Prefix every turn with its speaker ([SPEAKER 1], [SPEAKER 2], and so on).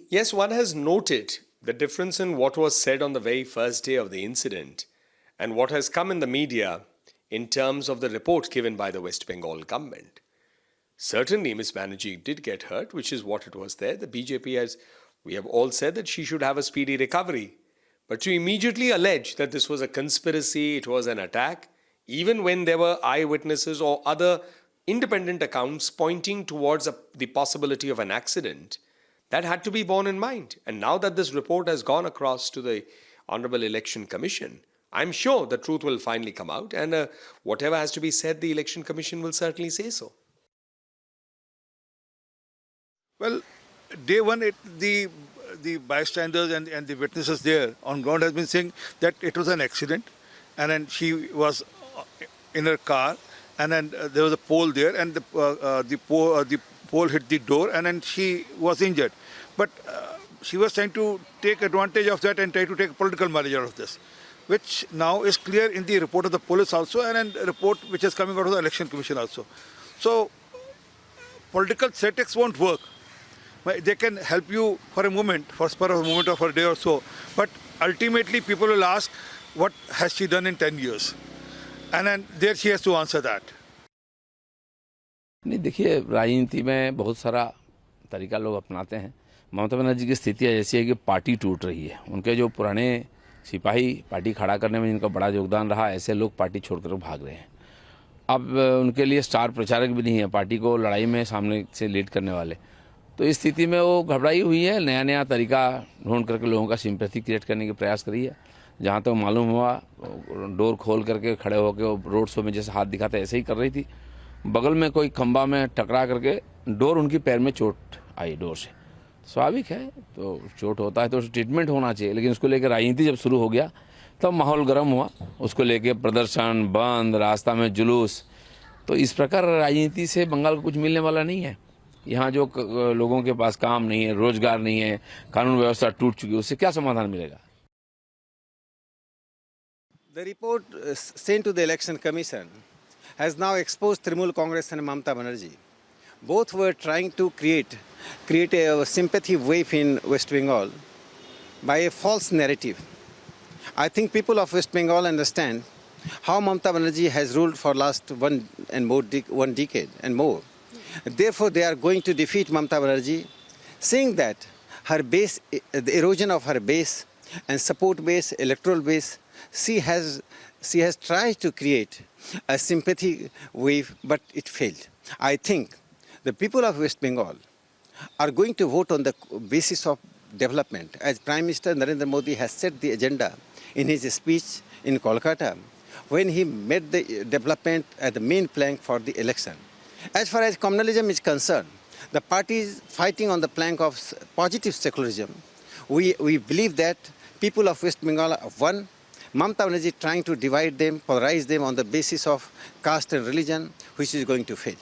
[SPEAKER 1] Yes, one has noted the difference in what was said on the very first day of the incident and what has come in the media in terms of the report given by the West Bengal government. Certainly, Ms. Banerjee did get hurt, which is what it was there. The BJP has, we have all said that she should have a speedy recovery. But to immediately allege that this was a conspiracy, it was an attack, even when there were eyewitnesses or other independent accounts pointing towards the possibility of an accident, that had to be borne in mind. And now that this report has gone across to the Honorable Election Commission, I'm sure the truth will finally come out, and whatever has to be said, the Election Commission will certainly say so.
[SPEAKER 2] Well, day one, the bystanders and the witnesses there on ground has been saying that it was an accident, and then she was in her car, and then there was a pole there, and the pole hit the door, and then she was injured. But she was trying to take advantage of that and try to take political mileage out of this, which now is clear in the report of the police also, and then a report which is coming out of the Election Commission also. So political tactics won't work. They can help you for a moment, for a spur of a moment or for a day or so, but ultimately people will ask, what has she done in 10 years? And then there she has to answer that.
[SPEAKER 3] नहीं, देखिए, राजनीति में बहुत सारा तरीका लोग अपनाते हैं। ममता बनर्जी की स्थिति ऐसी है कि पार्टी टूट रही है। उनके जो पुराने सिपाही पार्टी खड़ा करने में जिनका बड़ा योगदान रहा, ऐसे लोग पार्टी छोड़कर भाग रहे हैं। अब उनके लिए स्टार प्रचारक भी नहीं है पार्टी को लड़ाई में सामने से लीड करने वाले। तो इस स्थिति में वो घबराई हुई है, नया नया तरीका ढूंढ करके लोगों का सिंपैथी क्रिएट करने की प्रयास करी है। जहाँ तो मालूम हुआ, डोर खोल करके खड़े होकर रोड शो में जैसे हाथ दिखाते ऐसे ही कर रही थी। बगल में कोई खंबा में टकरा करके डोर उनकी पैर में चोट आई डोर से। स्वाभाविक है, तो चोट होता है तो ट्रीटमेंट होना चाहिए, लेकिन उसको लेकर राजनीति जब शुरू हो गया तब माहौल गर्म हुआ। उसको लेकर प्रदर्शन बंद, रास्ता में जुलूस। तो इस प्रकार राजनीति से बंगाल को कुछ मिलने वाला नहीं है। यहाँ जो लोगों के पास काम नहीं है, रोजगार नहीं है, कानून व्यवस्था टूट चुकी है, उससे क्या समाधान मिलेगा?
[SPEAKER 4] The report sent to the Election Commission has now exposed Trinamool Congress and Mamata Banerjee. Both were trying to create a sympathy wave in West Bengal by a false narrative. I think people of West Bengal understand how Mamata Banerjee has ruled for last one decade and more. Therefore, they are going to defeat Mamata Banerjee, saying that her base, the erosion of her base and support base, electoral base, she has tried to create a sympathy wave, but it failed. I think the people of West Bengal are going to vote on the basis of development, as Prime Minister Narendra Modi has set the agenda in his speech in Kolkata, when he made the development as the main plank for the election. As far as communalism is concerned, the party is fighting on the plank of positive secularism. We believe that people of West Bengal are one. Mamata Banerjee trying to divide them, polarize them on the basis of caste and religion, which is going to fail.